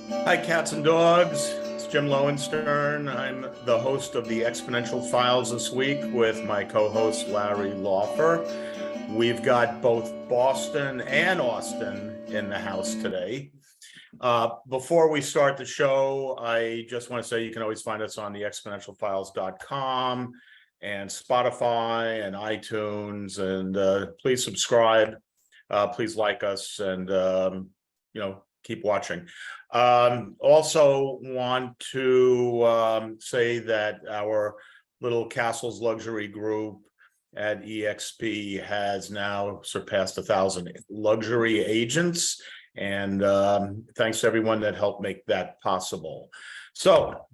Hi, cats and dogs. It's Jim Lowenstern. I'm the host of the eXponential Files this week with my co-host Larry Laufer. We've got both Boston and Austin in the house today. Before we start the show, I just want to say you can always find us on the exponentialfiles.com and Spotify and iTunes, and please subscribe, please like us, and keep watching. Also want to say that our little Castles Luxury group at EXP has now surpassed 1,000 luxury agents, and thanks to everyone that helped make that possible. So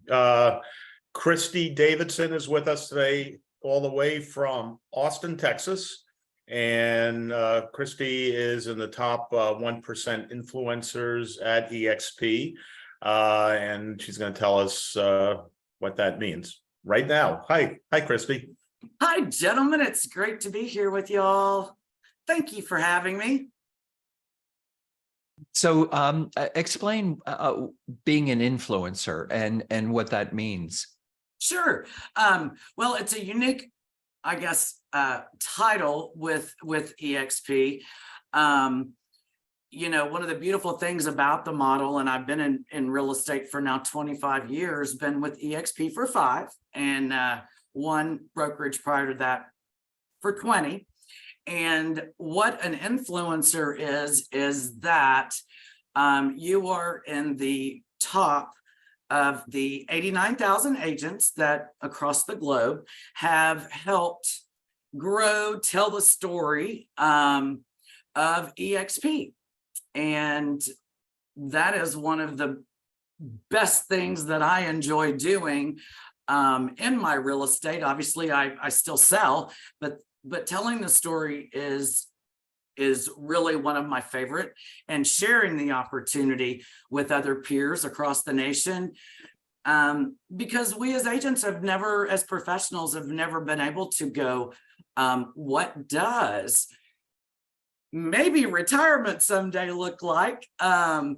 Christi Davidson is with us today, all the way from Austin, Texas. And Christi is in the top 1% influencers at EXP, and she's going to tell us what that means right now. Hi, Christi. Hi, gentlemen. It's great to be here with y'all. Thank you for having me. So explain being an influencer and what that means. Sure. Well, it's a unique, I guess, title with EXP. One of the beautiful things about the model, and I've been in real estate for now 25 years, been with EXP for 5, and one brokerage prior to that for 20. And what an influencer is that you are in the top of the 89,000 agents that across the globe have helped grow, tell the story of EXP. And that is one of the best things that I enjoy doing in my real estate. Obviously, I still sell, but telling the story is really one of my favorite, and sharing the opportunity with other peers across the nation, because we as agents as professionals have never been able to go, what does maybe retirement someday look like, and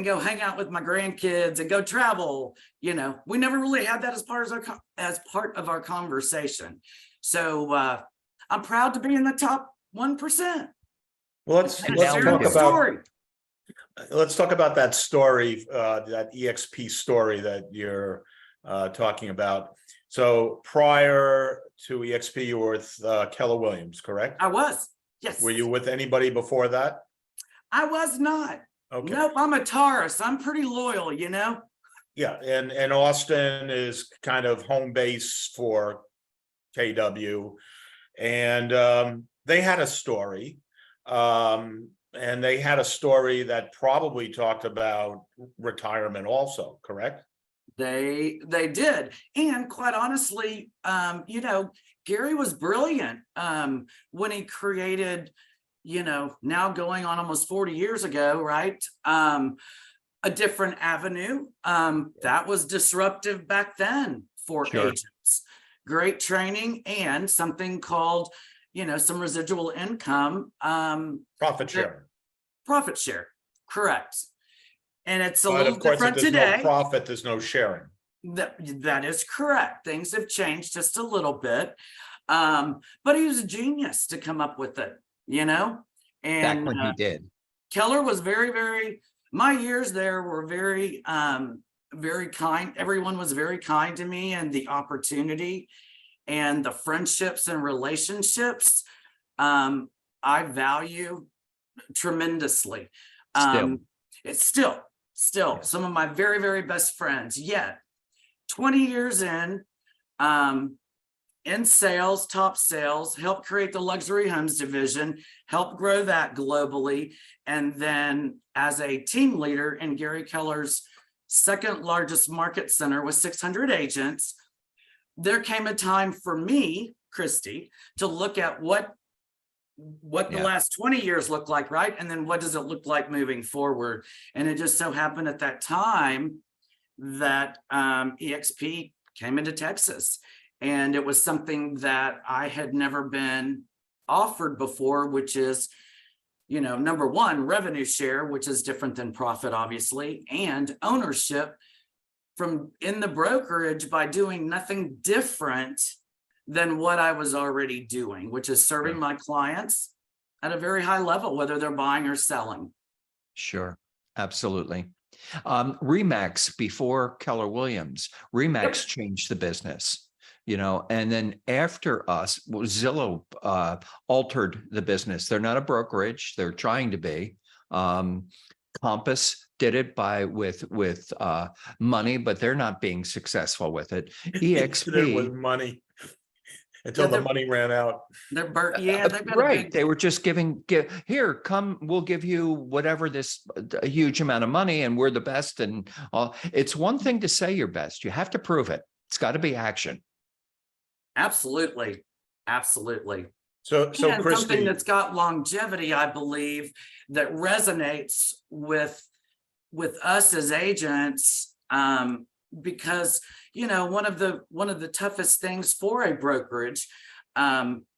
go hang out with my grandkids and go travel. We never really had that as part of our conversation. So I'm proud to be in the top 1%. Well, let's talk about that story, that EXP story that you're talking about. So prior to EXP, you were with Keller Williams, correct? I was, yes. Were you with anybody before that? I was not. Okay. Nope, I'm a Taurus. I'm pretty loyal, Yeah, and Austin is kind of home base for KW, and they had a story. And they had a story that probably talked about retirement also, correct? They did. And quite honestly, Gary was brilliant when he created, now going on almost 40 years ago, right? A different avenue that was disruptive back then for agents. Great training and something called some residual income. Profit share. Correct. And it's a but little of course, different if there's today. No profit, there's no sharing. That is correct. Things have changed just a little bit. But he was a genius to come up with it, And back when he did. Keller was very, very, my years there were very, very kind. Everyone was very kind to me, and the opportunity and the friendships and relationships I value tremendously. It's still some of my very, very best friends. Yet 20 years in sales, top sales, helped create the luxury homes division, helped grow that globally, and then as a team leader in Gary Keller's second largest market center with 600 agents, there came a time for me, Christi, to look at what the last 20 years looked like, right? And then what does it look like moving forward? And it just so happened at that time that EXP came into Texas. And it was something that I had never been offered before, which is number one, revenue share, which is different than profit, obviously, and ownership from in the brokerage by doing nothing different than what I was already doing, which is serving my clients at a very high level, whether they're buying or selling. Sure, absolutely. Remax before Keller Williams, Remax changed the business, and then after us, Zillow altered the business. They're not a brokerage; they're trying to be. Compass did it with money, but they're not being successful with it. Did it with eXp, money until the money ran out. They've got a right? big, They were just here, come, we'll give you whatever a huge amount of money, and we're the best. And all. It's one thing to say you're best; you have to prove it. It's got to be action. absolutely. So And something Christi, that's got longevity, I believe, that resonates with us as agents, because one of the toughest things for a brokerage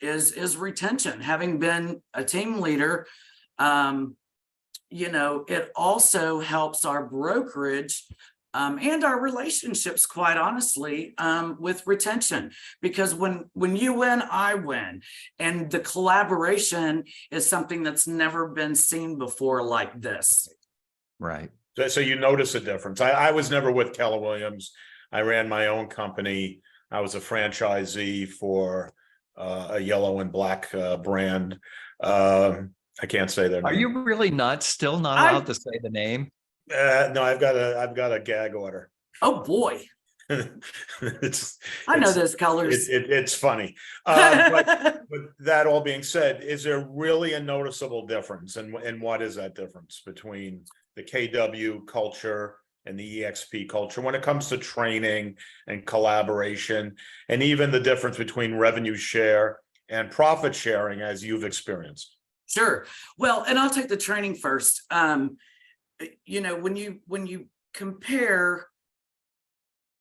is retention. Having been a team leader, it also helps our brokerage and our relationships, quite honestly, with retention, because when you win, I win, and the collaboration is something that's never been seen before like this. Right. so you notice a difference. I was never with Keller Williams. I ran my own company. I was a franchisee for a yellow and black brand. I can't say their name. Are you really still not allowed to say the name? No, I've got a gag order. Oh boy, I know those colors. It's funny. But that all being said, is there really a noticeable difference? And what is that difference between the KW culture and the EXP culture when it comes to training and collaboration, and even the difference between revenue share and profit sharing as you've experienced? Sure. Well, and I'll take the training first. When you compare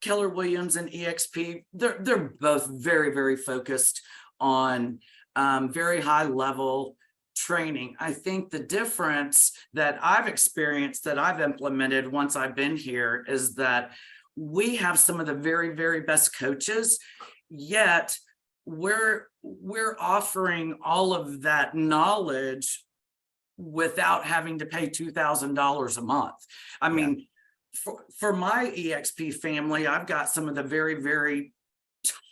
Keller Williams and EXP, they're both very, very focused on very high level training. I think the difference that I've experienced, that I've implemented once I've been here, is that we have some of the very, very best coaches, yet we're offering all of that knowledge without having to pay $2,000 a month. I mean, for my EXP family, I've got some of the very, very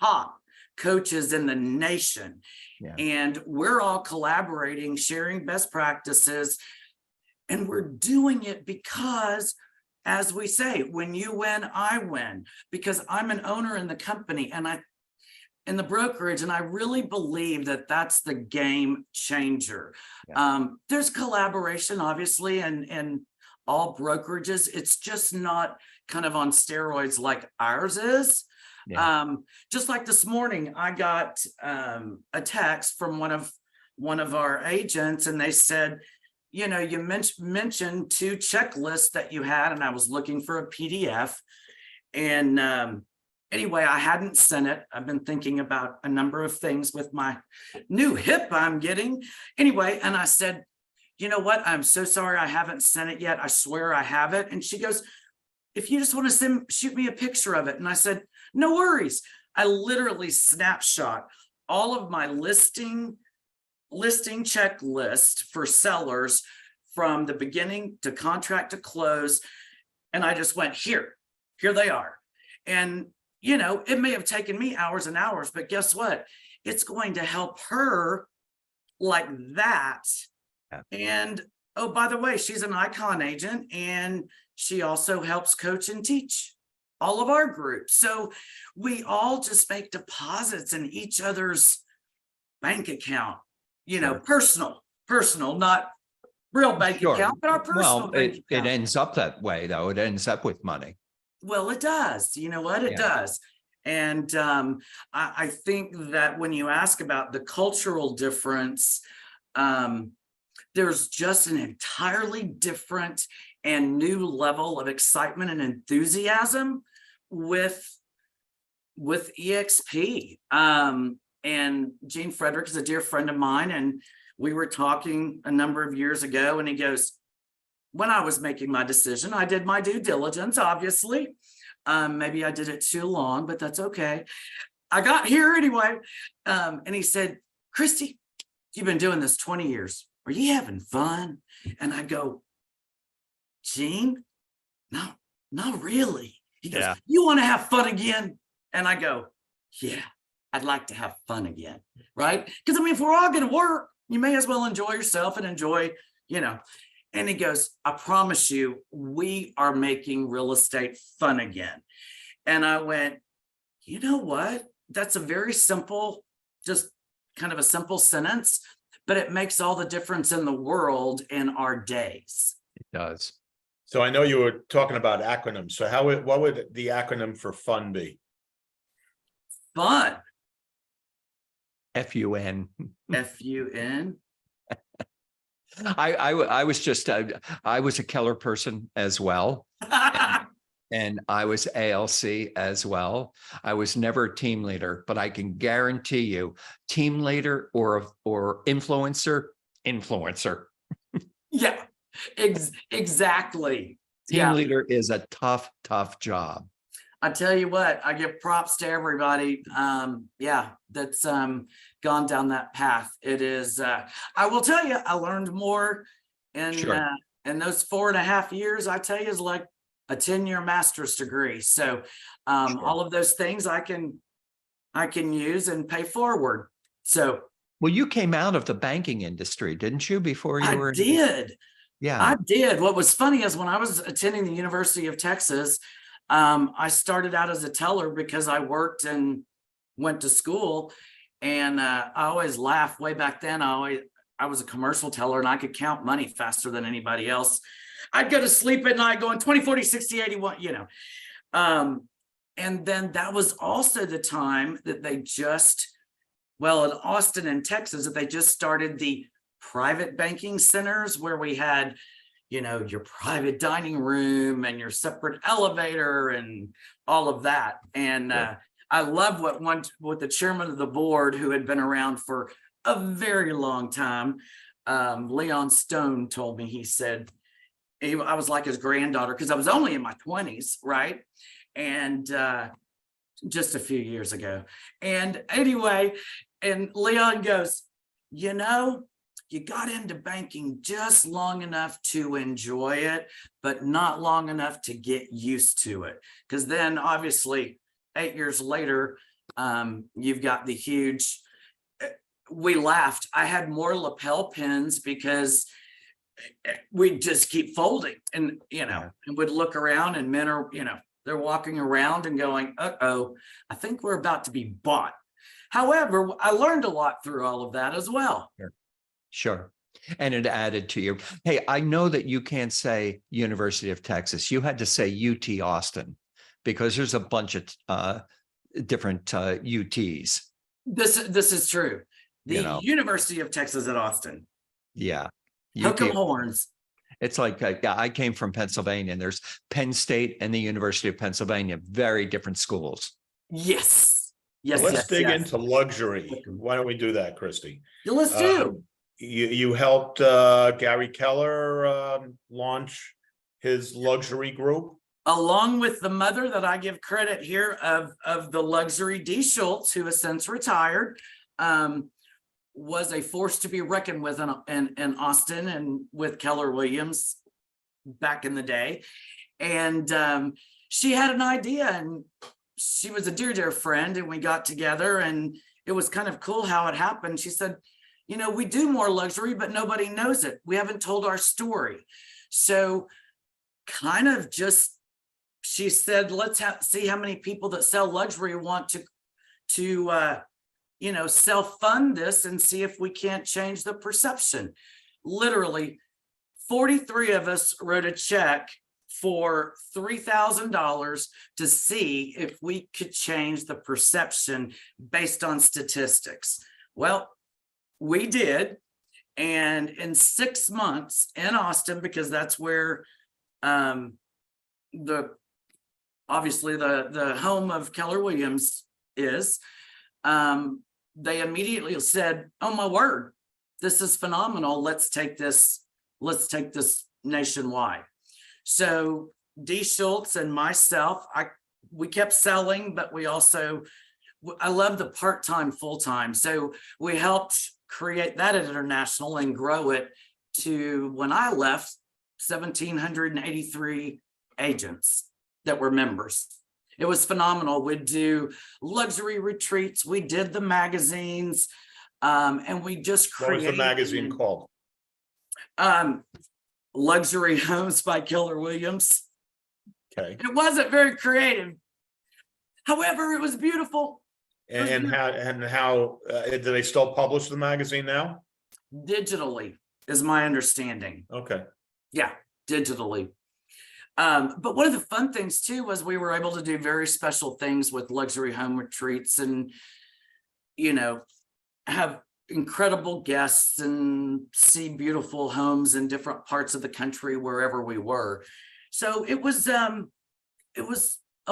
top coaches in the nation. And we're all collaborating, sharing best practices, and we're doing it because, as we say, when you win, I win, because I'm an owner in the company and in the brokerage, and I really believe that that's the game changer. There's collaboration, obviously, and all brokerages. It's just not kind of on steroids like ours is. Just like this morning, I got a text from one of our agents, and they said, you mentioned 2 checklists that you had, and I was looking for a PDF. And anyway, I hadn't sent it. I've been thinking about a number of things with my new hip I'm getting. Anyway, and I said, you know what? I'm so sorry I haven't sent it yet. I swear I have it. And she goes, if you just want to shoot me a picture of it. And I said, no worries. I literally snapshot all of my listing checklist for sellers from the beginning to contract to close. And I just went, here they are. And, it may have taken me hours and hours, but guess what? It's going to help her like that. And, oh, by the way, she's an Icon agent, and she also helps coach and teach all of our groups. So we all just make deposits in each other's bank account, personal, not real bank account, but our personal bank account. It ends up that way, though. It ends up with money. Well, it does. You know what? It does. And I think that when you ask about the cultural difference, there's just an entirely different and new level of excitement and enthusiasm with EXP. And Gene Frederick is a dear friend of mine, and we were talking a number of years ago, and he goes, when I was making my decision, I did my due diligence, obviously. Maybe I did it too long, but that's okay. I got here anyway. And he said, Christi, you've been doing this 20 years. Are you having fun? And I go, Gene, no, not really. He goes, Yeah. you want to have fun again? And I go, yeah, I'd like to have fun again. Right? Because I mean, if we're all going to work, you may as well enjoy yourself and enjoy, you know. And he goes, I promise you, we are making real estate fun again. And I went, you know what? That's a very simple, just kind of a simple sentence, but it makes all the difference in the world in our days. It does. So I know you were talking about acronyms. So what would the acronym for FUN be? Fun. FUN. FUN. I was just I was a Keller person as well, and I was ALC as well. I was never a team leader, but I can guarantee you, team leader or influencer. Yeah, exactly. Team leader is a tough job. I tell you what, I give props to everybody. Yeah, that's gone down that path. It is. I will tell you, I learned more in those 4.5 years. I tell you, is like a 10-year master's degree. So all of those things I can use and pay forward. So. Well, you came out of the banking industry, didn't you? Before you were. I did. Yeah, I did. What was funny is when I was attending the University of Texas, I started out as a teller because I worked and went to school, and I always laugh. Way back then, I was a commercial teller, and I could count money faster than anybody else. I'd go to sleep at night going 20, 40, 60, 81, you know. And then that was also the time that they just, well, in Austin and Texas, that they just started the private banking centers where we had, you know, your private dining room and your separate elevator and all of that. And I love what the chairman of the board, who had been around for a very long time, Leon Stone, told me. He said, I was like his granddaughter because I was only in my 20s, right? And just a few years ago. And anyway, and Leon goes, you know, you got into banking just long enough to enjoy it, but not long enough to get used to it. Because then obviously 8 years later, you've got the huge, we laughed. I had more lapel pins because we'd just keep folding, and, you know, and would look around, and men are, you know, they're walking around and going, uh-oh, I think we're about to be bought. However, I learned a lot through all of that as well. Sure. And it added to your, hey, I know that you can't say University of Texas. You had to say UT Austin because there's a bunch of different UTs. This is true. The University of Texas at Austin. Yeah. Hook 'em horns. It's like, I came from Pennsylvania, and there's Penn State and the University of Pennsylvania, very different schools. Yes. Yes. So let's dig into luxury. Why don't we do that, Christi? Yeah, let's do. You helped Gary Keller launch his luxury group, along with the mother that I give credit here of the luxury, Dee Schultz, who has since retired, was a force to be reckoned with in Austin and with Keller Williams back in the day. And she had an idea, and she was a dear friend, and we got together, and it was kind of cool how it happened. She said, you know, we do more luxury, but nobody knows it. We haven't told our story. So kind of just, she said, let's see how many people that sell luxury want to you know, self-fund this and see if we can't change the perception. Literally 43 of us wrote a check for $3,000 to see if we could change the perception based on statistics. Well, we did. And in 6 months in Austin, because that's where obviously the home of Keller Williams is, they immediately said, oh my word, this is phenomenal. Let's take this nationwide. So D Schultz and myself, we kept selling, but we also, I love the part-time, full-time. So we helped create that at International and grow it to, when I left, 1,783 agents that were members. It was phenomenal. We'd do luxury retreats. We did the magazines, and we just created. What was the magazine called? Luxury Homes by Keller Williams. Okay. It wasn't very creative. However, it was beautiful. And how do they still publish the magazine now? Digitally is my understanding. Okay. Yeah, digitally. But one of the fun things too was we were able to do very special things with luxury home retreats and, you know, have incredible guests and see beautiful homes in different parts of the country wherever we were. So it was a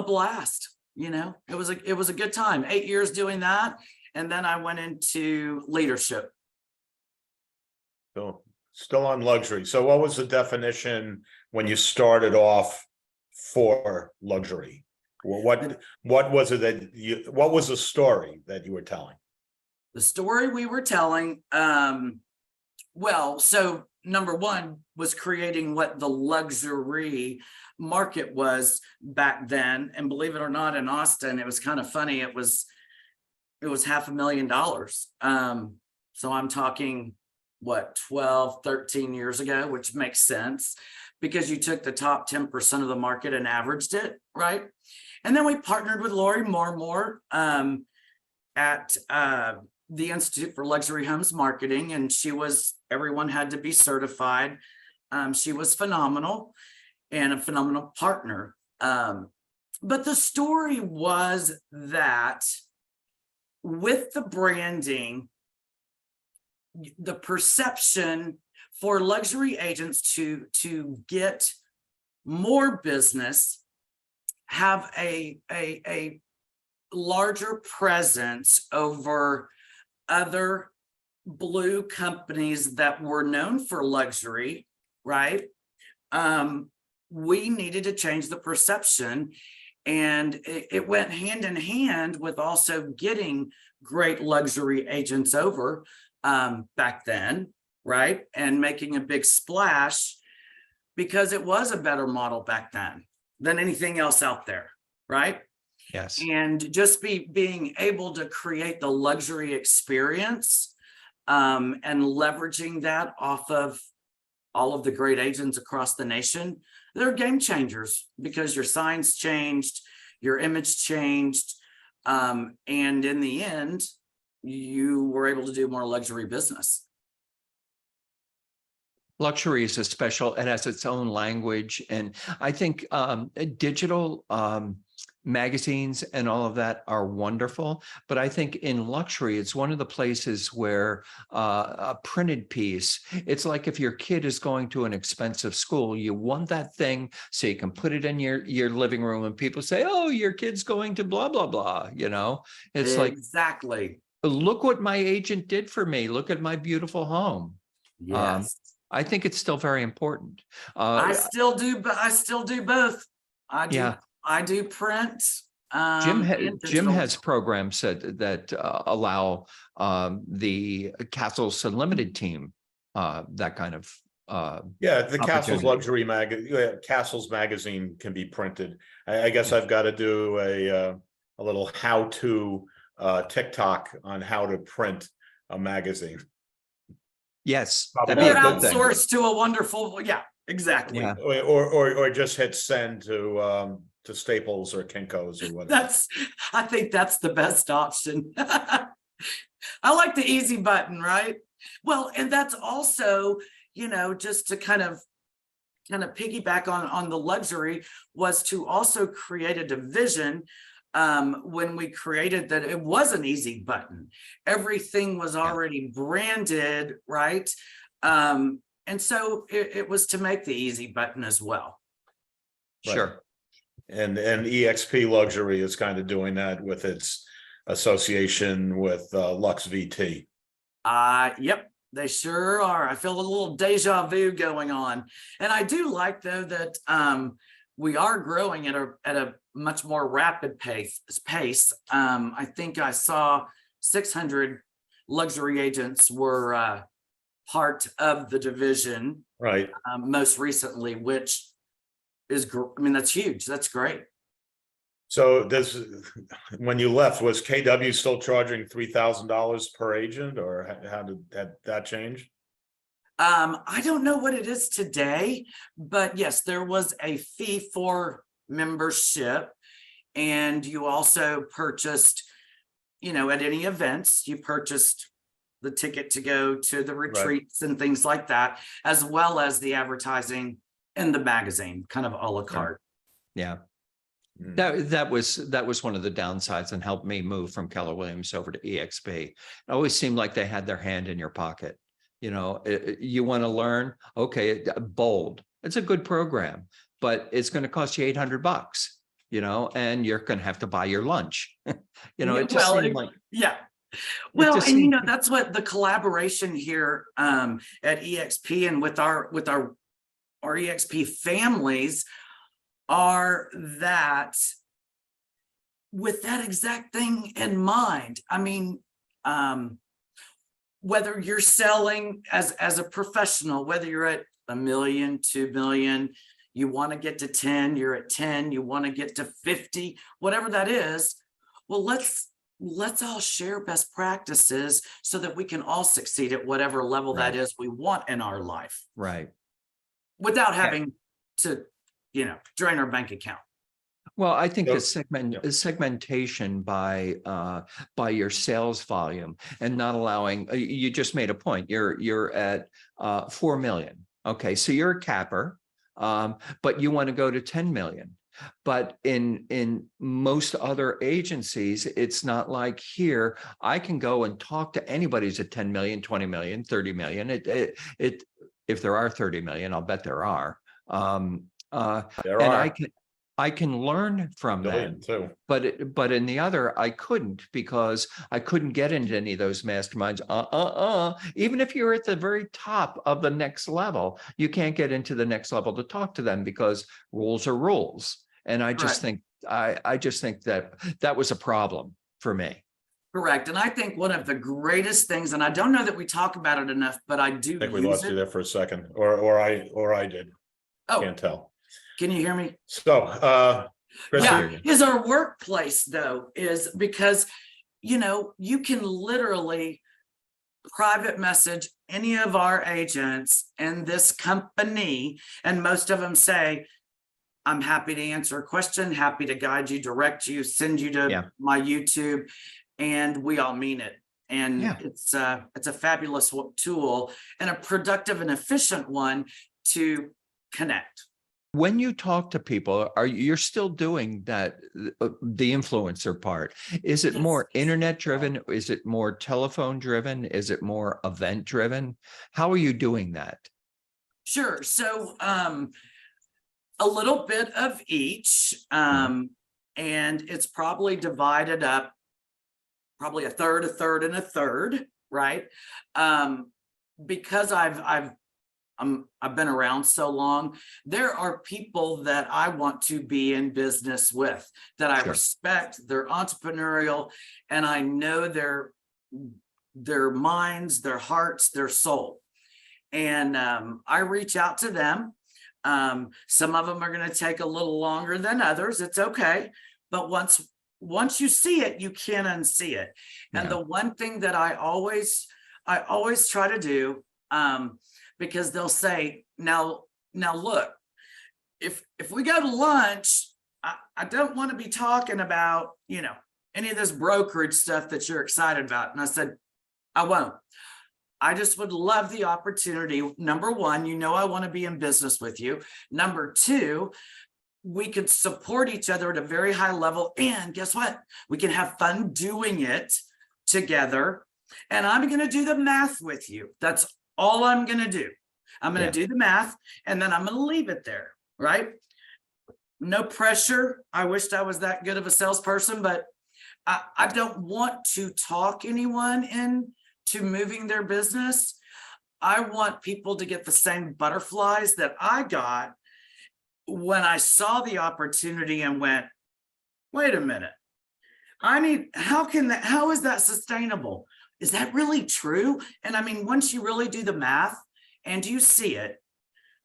blast, you know. It was a good time. 8 years doing that, and then I went into leadership. So still on luxury. So what was the definition when you started off for luxury? What was it that what was the story that you were telling? The story we were telling, well, so number one was creating what the luxury market was back then. And believe it or not, in Austin, it was kind of funny. It was $500,000. So I'm talking, what, 12, 13 years ago, which makes sense because you took the top 10% of the market and averaged it, right? And then we partnered with Lori Marmore at the Institute for Luxury Homes Marketing, and everyone had to be certified. She was phenomenal and a phenomenal partner. But the story was that with the branding, the perception for luxury agents to get more business, have a larger presence over other blue companies that were known for luxury, right? We needed to change the perception, and it went hand in hand with also getting great luxury agents over back then, right? And making a big splash because it was a better model back then than anything else out there, right? Yes. And just being able to create the luxury experience and leveraging that off of all of the great agents across the nation, they're game changers because your signs changed, your image changed, and in the end, you were able to do more luxury business. Luxury is it has its own language. And I think digital magazines and all of that are wonderful. But I think in luxury, it's one of the places where a printed piece, it's like if your kid is going to an expensive school, you want that thing so you can put it in your living room and people say, oh, your kid's going to blah, blah, blah. You know, it's exactly. Look what my agent did for me. Look at my beautiful home. Yes. I think it's still very important. I still do, but I still do both. Yeah. I do print. Jim has programs that allow the Castles Unlimited team that kind of the Castles luxury Castles magazine can be printed. I guess I've got to do a little how-to TikTok on how to print a magazine. Yes, or outsourced to a wonderful, exactly. Yeah. Or just hit send to Staples or Kinko's or whatever. I think that's the best option. I like the easy button, right? Well, and that's also, you know, just to kind of piggyback on the luxury was to also create a division. When we created that, it was an easy button. Everything was already branded, right? And so it was to make the easy button as well. Sure. Right. And EXP Luxury is kind of doing that with its association with Lux VT. Yep. They sure are. I feel a little deja vu going on. And I do like though that we are growing at a much more rapid pace. I think I saw 600 luxury agents were part of the division Right. most recently, which is, I mean, that's huge. That's great. So this, when you left, was KW still charging $3,000 per agent, or how did that change? I don't know what it is today, but yes, there was a fee for membership, and you also purchased, you know, at any events, you purchased the ticket to go to the retreats and things like that, as well as the advertising in the magazine, kind of a la carte. Yeah. Mm. That was one of the downsides and helped me move from Keller Williams over to EXP. It always seemed like they had their hand in your pocket. You know, you want to learn, okay, Bold. It's a good program, but it's going to cost you $800, you know, and you're going to have to buy your lunch. You know, it just seemed like, yeah. Well, and you seemed, know, that's what the collaboration here at EXP and with our EXP families are, that with that exact thing in mind. I mean, whether you're selling as a professional, whether you're at 1 million, 2 million, you want to get to 10, you're at 10, you want to get to 50, whatever that is. Well, let's all share best practices so that we can all succeed at whatever level that is we want in our life. right. Without having to, you know, drain our bank account. Well, I think So- the segmentation by your sales volume and not allowing, you just made a point. You're at 4 million. Okay, so you're a capper, but you want to go to 10 million. But in most other agencies, it's not like here. I can go and talk to anybody who's at 10 million, 20 million, 30 million. If there are 30 million, I'll bet there are. There and are. I can learn from them, Too. but in the other, I couldn't, because I couldn't get into any of those masterminds. Even if you're at the very top of the next level, you can't get into the next level to talk to them because rules are rules. And I just think I just think that was a problem for me. Correct. And I think one of the greatest things, and I don't know that we talk about it enough, but I do I think we use lost it. you there for a second, or I did. Oh, Can't tell. can you hear me? So, Christi, Yeah, is our workplace though, is because, you know, you can literally private message any of our agents in this company, and most of them say, I'm happy to answer a question, happy to guide you, direct you, send you to my YouTube, and we all mean it. And it's a fabulous tool and a productive and efficient one to connect. When you talk to people, you're still doing that, the influencer part? Is it more internet driven? Is it more telephone driven? Is it more event driven? How are you doing that? Sure. So a little bit of each, and it's probably divided up, probably a third, and a third, right? Because I've been around so long, there are people that I want to be in business with, that I respect, they're entrepreneurial, and I know their minds, their hearts, their soul. And I reach out to them. Some of them are going to take a little longer than others. It's okay. But once you see it, you can't unsee it. And the one thing that I always try to do, because they'll say, now look, if we go to lunch, I don't want to be talking about, you know, any of this brokerage stuff that you're excited about. And I said, I won't. I just would love the opportunity. Number one, you know, I want to be in business with you. Number two, we could support each other at a very high level. And guess what? We can have fun doing it together. And I'm going to do the math with you. That's all I'm going to do. I'm going to do the math, and then I'm going to leave it there, right? No pressure. I wished I was that good of a salesperson, but I don't want to talk anyone into moving their business. I want people to get the same butterflies that I got when I saw the opportunity and went, wait a minute. How is that sustainable? Is that really true? And I mean, once you really do the math and you see it.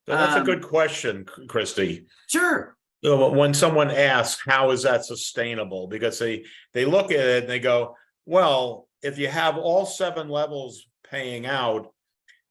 So that's a good question, Christy. Sure. So when someone asks, how is that sustainable? Because they look at it and they go, well, if you have all 7 levels paying out,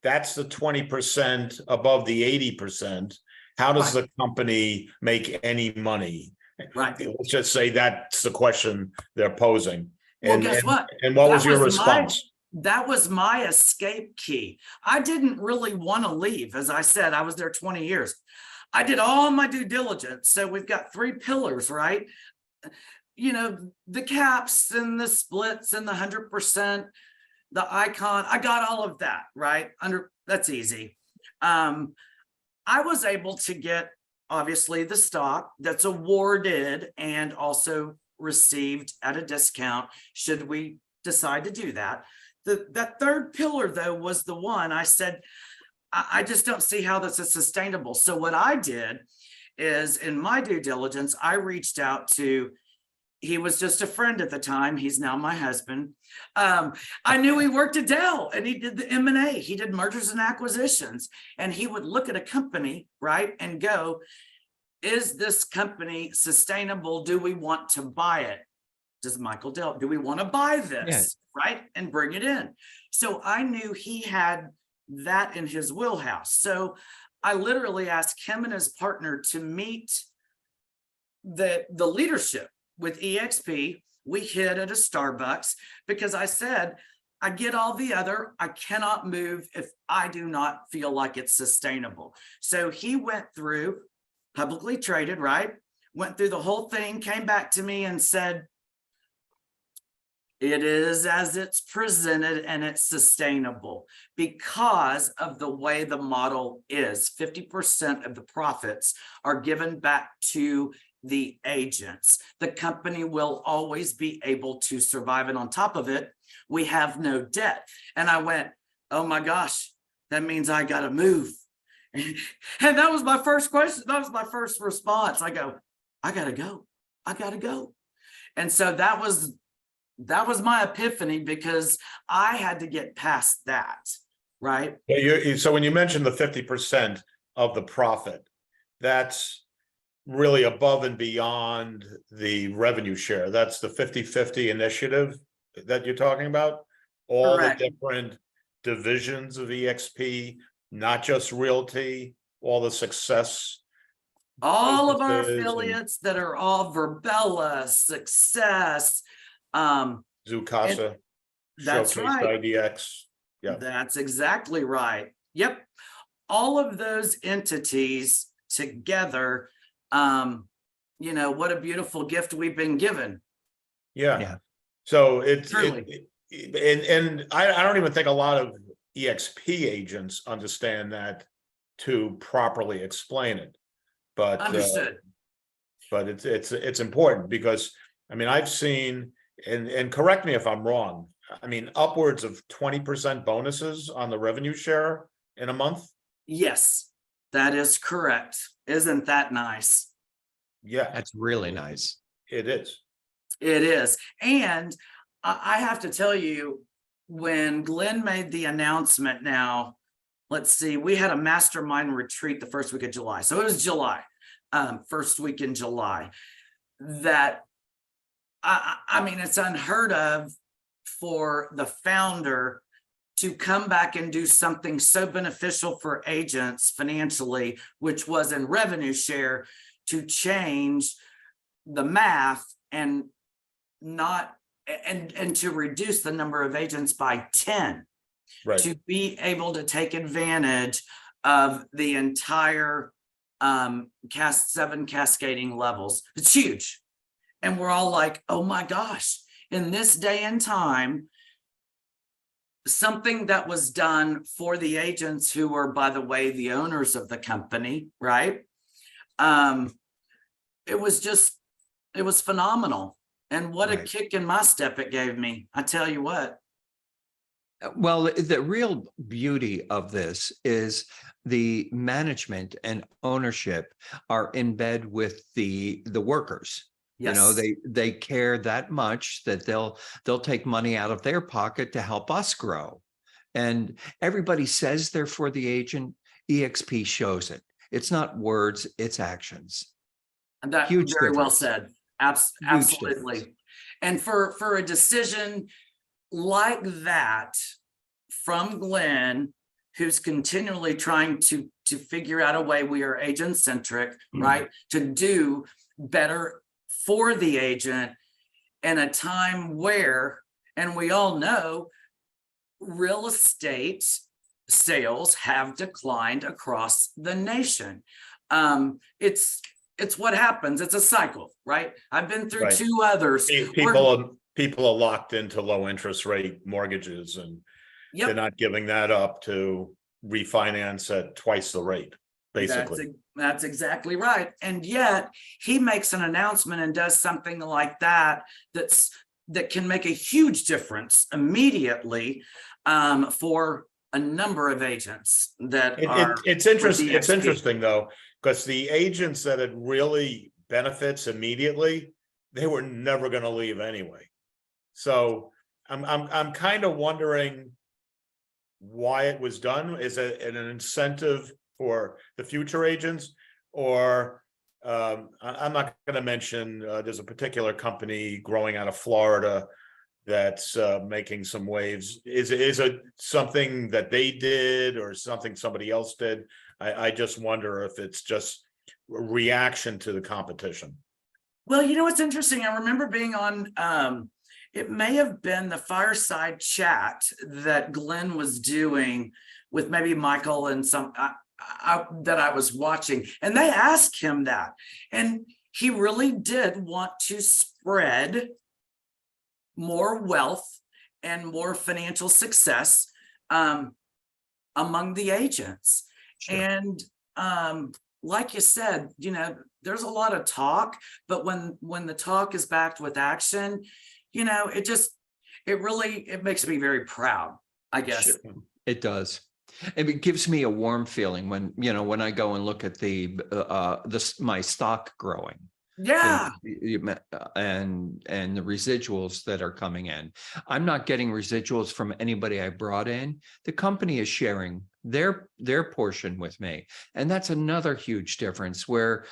that's the 20% above the 80%. How does the company make any money? Right. Let's just say that's the question they're posing. Well, guess what? And what was your response? That was my escape key. I didn't really want to leave. As I said, I was there 20 years. I did all my due diligence. So we've got 3 pillars, right? You know, the caps and the splits and the 100%, the icon. I got all of that, right? That's easy. I was able to get, obviously, the stock that's awarded and also received at a discount should we decide to do that. That 3rd pillar, though, was the one I said, I just don't see how this is sustainable. So what I did is, in my due diligence, I reached out to, he was just a friend at the time. He's now my husband. I knew he worked at Dell and he did the M&A. He did mergers and acquisitions. And he would look at a company, right, and go, is this company sustainable? Do we want to buy it? Does Michael Dell, do we want to buy this, right, and bring it in? So I knew he had that in his wheelhouse. So I literally asked him and his partner to meet the leadership with EXP. We hid at a Starbucks because I said, I get all the other, I cannot move if I do not feel like it's sustainable. So he went through, publicly traded, right? Went through the whole thing, came back to me and said, it is as it's presented and it's sustainable because of the way the model is. 50% of the profits are given back to the agents. The company will always be able to survive. And on top of it, we have no debt. And I went, oh my gosh, that means I got to move. And that was my first question. That was my first response. I go, I got to go. I got to go. And so that was my epiphany because I had to get past that, right? So when you mentioned the 50% of the profit, that's really above and beyond the revenue share. That's the 50-50 initiative that you're talking about? All Correct. The different divisions of EXP, not just Realty, all the success. All of our affiliates that are all Verbella, Success, Zoocasa, that's Showcase right. IDX. Yeah, That's exactly right. Yep. All of those entities together, you know, what a beautiful gift we've been given. yeah. So it's Truly. and I don't even think a lot of EXP agents understand that to properly explain it. But Understood. But it's important because I mean I've seen and correct me if I'm wrong. I mean upwards of 20% bonuses on the revenue share in a month. Yes, that is correct. Isn't that nice? Yeah, That's really nice. it is. It is. And I have to tell you, when Glenn made the announcement now, let's see, we had a mastermind retreat the first week of July. So it was July, first week in July, that I mean, it's unheard of for the founder to come back and do something so beneficial for agents financially, which was in revenue share, to change the math and not and to reduce the number of agents by 10, Right. to be able to take advantage of the entire 7 cascading levels. It's huge. And we're all like, oh my gosh, in this day and time, something that was done for the agents who were, by the way, the owners of the company, right? It was phenomenal. And what a kick in my step it gave me. I tell you what. Well, the real beauty of this is the management and ownership are in bed with the workers. You know, Yes. they care that much that they'll take money out of their pocket to help us grow. And everybody says they're for the agent. EXP shows it. It's not words, it's actions. And that Huge very well difference. said. Huge difference. Absolutely. And for a decision like that from Glenn, who's continually trying to figure out a way, we are agent centric, right? To do better for the agent in a time where, and we all know, real estate sales have declined across the nation. It's what happens. It's a cycle, right? I've been through Right. two others. People are locked into low interest rate mortgages, and they're Yep, not giving that up to refinance at twice the rate, basically. that's exactly right. And yet he makes an announcement and does something like that that can make a huge difference immediately for a number of agents that are. It's interesting. with It's EXP. interesting though, because the agents that it really benefits immediately, they were never going to leave anyway. So I'm kind of wondering why it was done. Is it an incentive for the future agents, or I'm not going to mention. There's a particular company growing out of Florida that's making some waves. Is it something that they did or something somebody else did? I just wonder if it's just a reaction to the competition. Well, you know what's interesting? I remember being on, it may have been the fireside chat that Glenn was doing with maybe Michael and some that I was watching, and they asked him that, and he really did want to spread more wealth and more financial success among the agents. Sure. And like you said, you know, there's a lot of talk, but when the talk is backed with action, you know, it makes me very proud, I guess. Sure. It does. And it gives me a warm feeling when, you know, when I go and look at my stock growing. Yeah. And the residuals that are coming in. I'm not getting residuals from anybody I brought in. The company is sharing their portion with me. And that's another huge difference where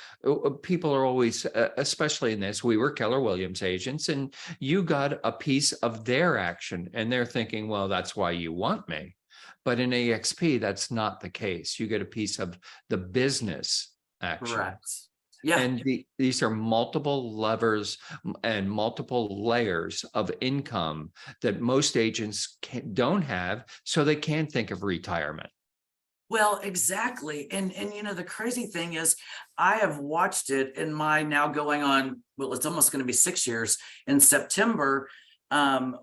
people are always, especially in this, we were Keller Williams agents and you got a piece of their action and they're thinking, well, that's why you want me. But in EXP, that's not the case. You get a piece of the business action. Correct. Yeah. And these are multiple levers and multiple layers of income that most agents don't have, so they can't think of retirement. Well, exactly. And you know, the crazy thing is I have watched it in my now going on, well, it's almost going to be 6 years in September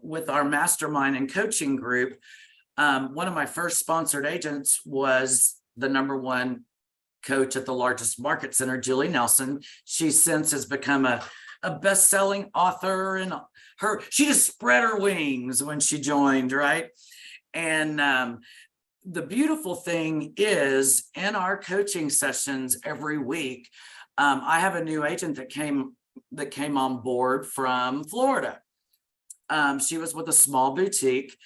with our mastermind and coaching group. One of my first sponsored agents was the #1 coach at the largest market center, Julie Nelson. She since has become a best-selling author, and she just spread her wings when she joined, right? And the beautiful thing is in our coaching sessions every week, I have a new agent that came on board from Florida. She was with a small boutique,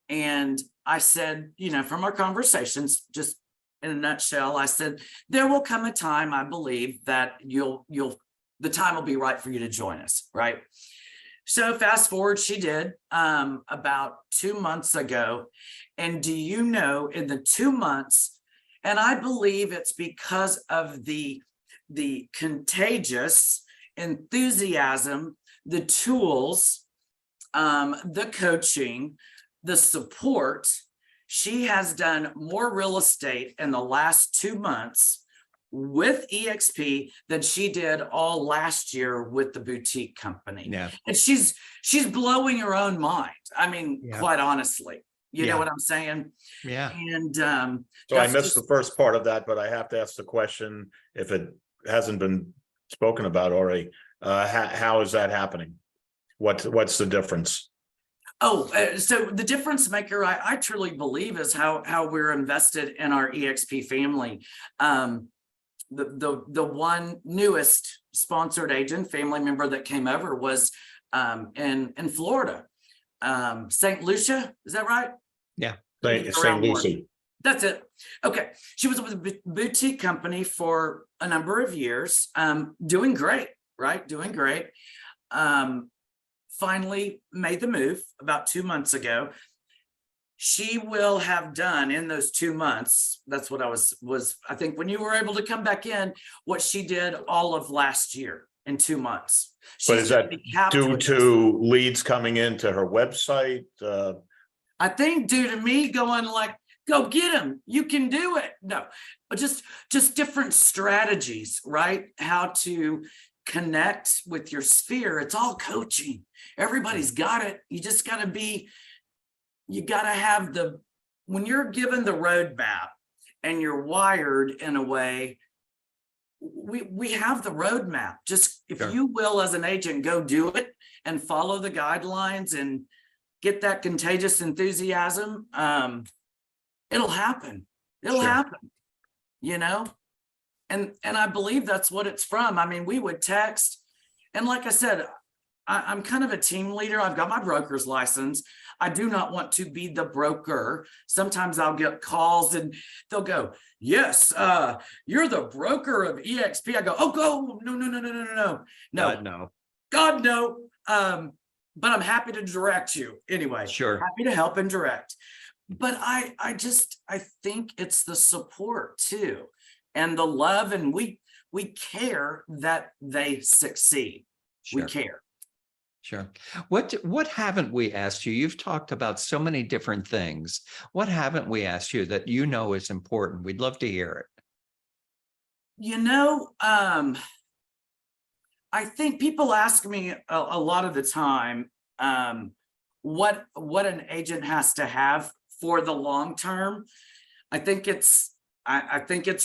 and I said, you know, from our conversations, just in a nutshell, I said, there will come a time, I believe, that the time will be right for you to join us, right? So fast forward, she did about 2 months ago. And do you know, in the 2 months, and I believe it's because of the contagious enthusiasm, the tools, the coaching, the support, she has done more real estate in the last 2 months with EXP than she did all last year with the boutique company. Yeah. And she's blowing her own mind. I mean, quite honestly, you know what I'm saying? Yeah. And So I missed the first part of that, but I have to ask the question, if it hasn't been spoken about already, how is that happening? What's the difference? So the difference maker, I truly believe, is how we're invested in our EXP family. The one newest sponsored agent family member that came over was in Florida. St. Lucia, is that right? Yeah. St. Lucie. That's it. Okay. She was with a boutique company for a number of years, doing great, right? Doing great. Finally made the move about 2 months ago. She will have done in those 2 months. That's what I was, I think, when you were able to come back in, what she did all of last year in 2 months. But is that due to leads coming into her website? I think due to me going like, go get them, you can do it. No, but just different strategies, right? How to connect with your sphere. It's all coaching. Everybody's got it. You just got to have when you're given the roadmap and you're wired in a way, we have the roadmap. Just, if you will, as an agent, go do it and follow the guidelines and get that contagious enthusiasm. It'll happen. It'll happen, and I believe that's what it's from. I mean, we would text, and like I said, I'm kind of a team leader. I've got my broker's license. I do not want to be the broker. Sometimes I'll get calls and they'll go, yes, you're the broker of EXP. I go, oh, go. No. God, no. But I'm happy to direct you anyway. Sure. Happy to help and direct. But I think it's the support too, and the love, and we care that they succeed. Sure. We care. Sure. What haven't we asked you? You've talked about so many different things. What haven't we asked you that is important? We'd love to hear it. I think people ask me a lot of the time, what an agent has to have for the long term. I think it's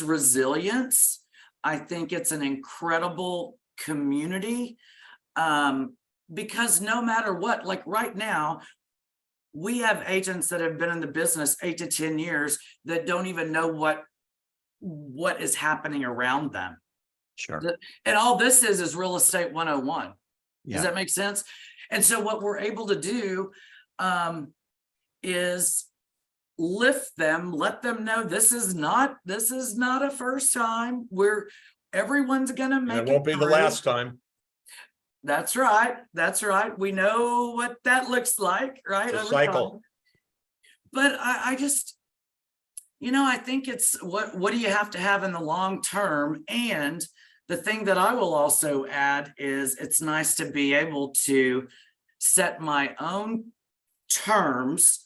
resilience. I think it's an incredible community. Because no matter what, like right now, we have agents that have been in the business 8 to 10 years that don't even know what is happening around them. Sure. And all this is real estate 101. Yeah. Does that make sense? And so what we're able to do is lift them, let them know this is not a first time. Everyone's gonna make it. It won't be the last time. That's right. That's right. We know what that looks like, right? It's a cycle. But I just, I think it's what do you have to have in the long term? And the thing that I will also add is it's nice to be able to set my own terms.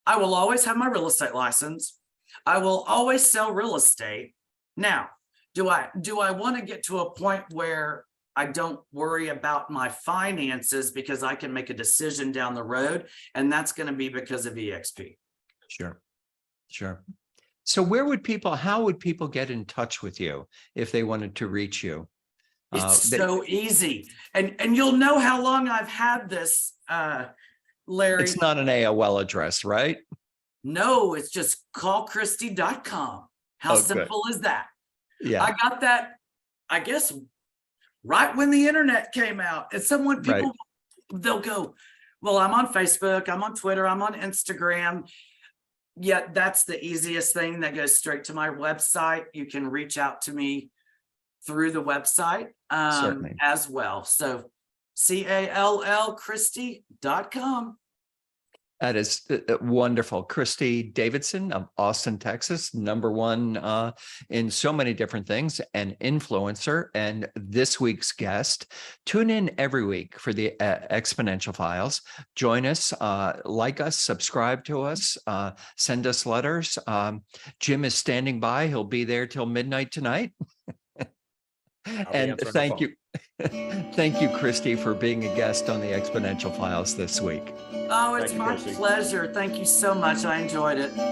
I will always have my real estate license. I will always sell real estate. Now, do I want to get to a point where I don't worry about my finances because I can make a decision down the road, and that's going to be because of EXP. Sure. So how would people get in touch with you if they wanted to reach you? It's so easy. And you'll know how long I've had this, Larry. It's not an AOL address, right? No, it's just callchristi.com. How simple is that? Yeah. I got that, I guess, right when the internet came out. And they'll go, well, I'm on Facebook, I'm on Twitter, I'm on Instagram. Yeah, that's the easiest thing. That goes straight to my website. You can reach out to me through the website as well. So callchristi.com. That is wonderful. Christi Davidson of Austin, Texas, #1 in so many different things, an influencer, and this week's guest. Tune in every week for the eXponential Files. Join us, like us, subscribe to us, send us letters. Jim is standing by. He'll be there till midnight tonight. And thank you. Thank you, Christi, for being a guest on the eXponential Files this week. Oh, it's my pleasure. Thank you so much. I enjoyed it.